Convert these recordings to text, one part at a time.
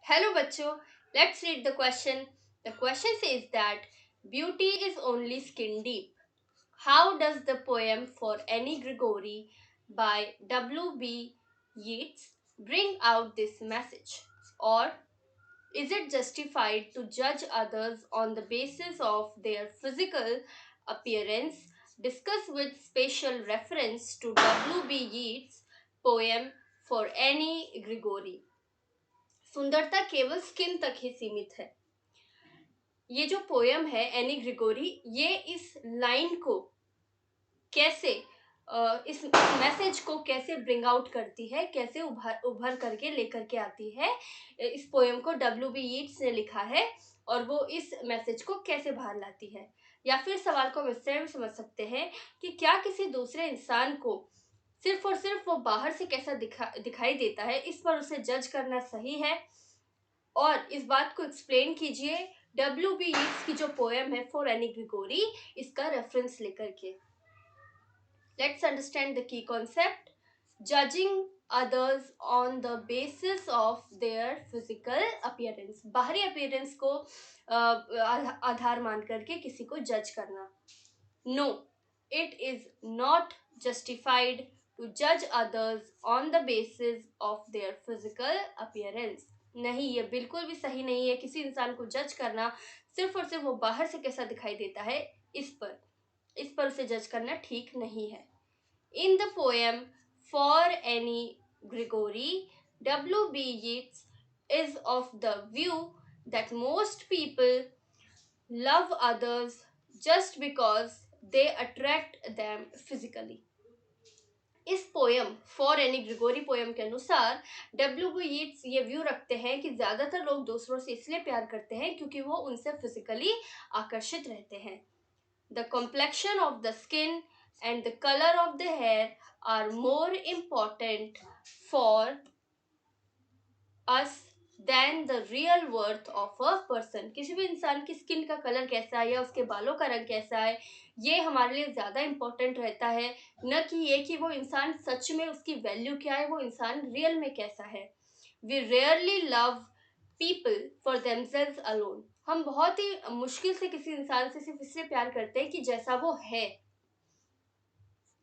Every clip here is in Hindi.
Hello bachcho, let's read the question. The question says that beauty is only skin deep. How does the poem for Annie Gregory by W.B. Yeats bring out this message? Or is it justified to judge others on the basis of their physical appearance? Discuss with special reference to W.B. Yeats' poem for Annie Gregory. सुंदरता केवल स्किन तक ही सीमित है। ये जो पोयम है एनी ग्रिगोरी, ये इस लाइन को कैसे इस मैसेज को कैसे ब्रिंग आउट करती है, कैसे उभर उभर करके लेकर के आती है। इस पोयम को W.B. यीट्स ने लिखा है और वो इस मैसेज को कैसे बाहर लाती है। या फिर सवाल को हम इस तरह भी समझ सकते हैं कि क्या किसी दूसरे इंसान को सिर्फ और सिर्फ वो बाहर से कैसा दिखाई देता है, इस पर उसे जज करना सही है। और इस बात को एक्सप्लेन कीजिए W.B. यीट्स की जो पोएम है फॉर एनी ग्रिगोरी, इसका रेफरेंस लेकर के। Let's understand the key concept. Judging others on the basis of their physical appearance, बाहरी appearance को आधार मान करके किसी को जज करना। No, it is not justified to judge others on the basis of their physical appearance. नहीं, ये बिल्कुल भी सही नहीं है किसी इंसान को जज करना सिर्फ और सिर्फ वो बाहर से कैसा दिखाई देता है इस पर उसे जज करना ठीक नहीं है। In the poem For Annie Gregory, W.B. Yeats is of the view that most people love others just because they attract them physically. इस poem for Anne Gregory poem के अनुसार W.B. यीट्स ये व्यू रखते हैं कि ज्यादातर लोग दूसरों से इसलिए प्यार करते हैं क्योंकि वो उनसे फिजिकली आकर्षित रहते हैं। The complexion of the skin and the colour of the hair are more important for us than the real worth of a person. किसी भी इंसान की स्किन का कलर कैसा है या उसके बालों का रंग कैसा है, ये हमारे लिए ज़्यादा इम्पोर्टेंट रहता है, न कि ये कि वो इंसान सच में उसकी वैल्यू क्या है, वो इंसान रियल में कैसा है। We rarely love people for themselves alone. हम बहुत ही मुश्किल से किसी इंसान से सिर्फ इसलिए प्यार करते हैं कि जैसा वो है।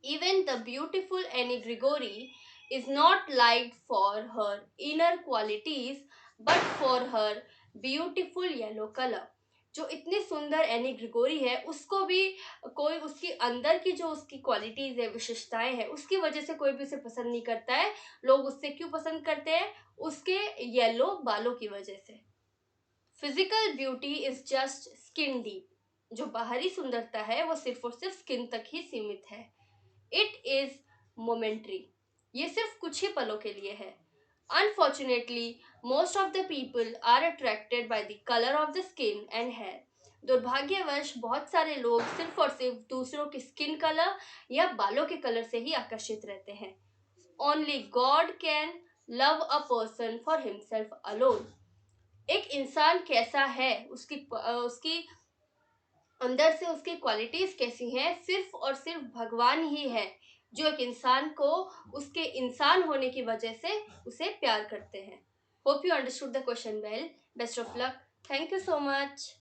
Even the beautiful Annie Gregory is not liked for her inner qualities but for her beautiful yellow color. जो इतनी सुंदर एनी ग्रिगोरी है उसको भी कोई उसकी अंदर की जो उसकी क्वालिटीज है, विशेषताएं हैं, उसकी वजह से कोई भी उसे पसंद नहीं करता है। लोग उससे क्यों पसंद करते हैं? उसके येलो बालों की वजह से। Physical beauty is just skin deep. जो बाहरी सुंदरता है वो सिर्फ और सिर्फ स्किन तक ही सीमित है। It is momentary. ये सिर्फ कुछ ही पलों के लिए है। Unfortunately most of the people are attracted by the colour of the skin and hair. दुर्भाग्यवश बहुत सारे लोग सिर्फ और सिर्फ दूसरों की स्किन कलर या बालों के कलर से ही आकर्षित रहते हैं। Only God can love a person for himself alone. एक इंसान कैसा है, उसकी अंदर से उसकी क्वालिटीज कैसी हैं, सिर्फ और सिर्फ भगवान ही है जो एक इंसान को उसके इंसान होने की वजह से उसे प्यार करते हैं। Hope you understood the question well. Best of luck. Thank you so much.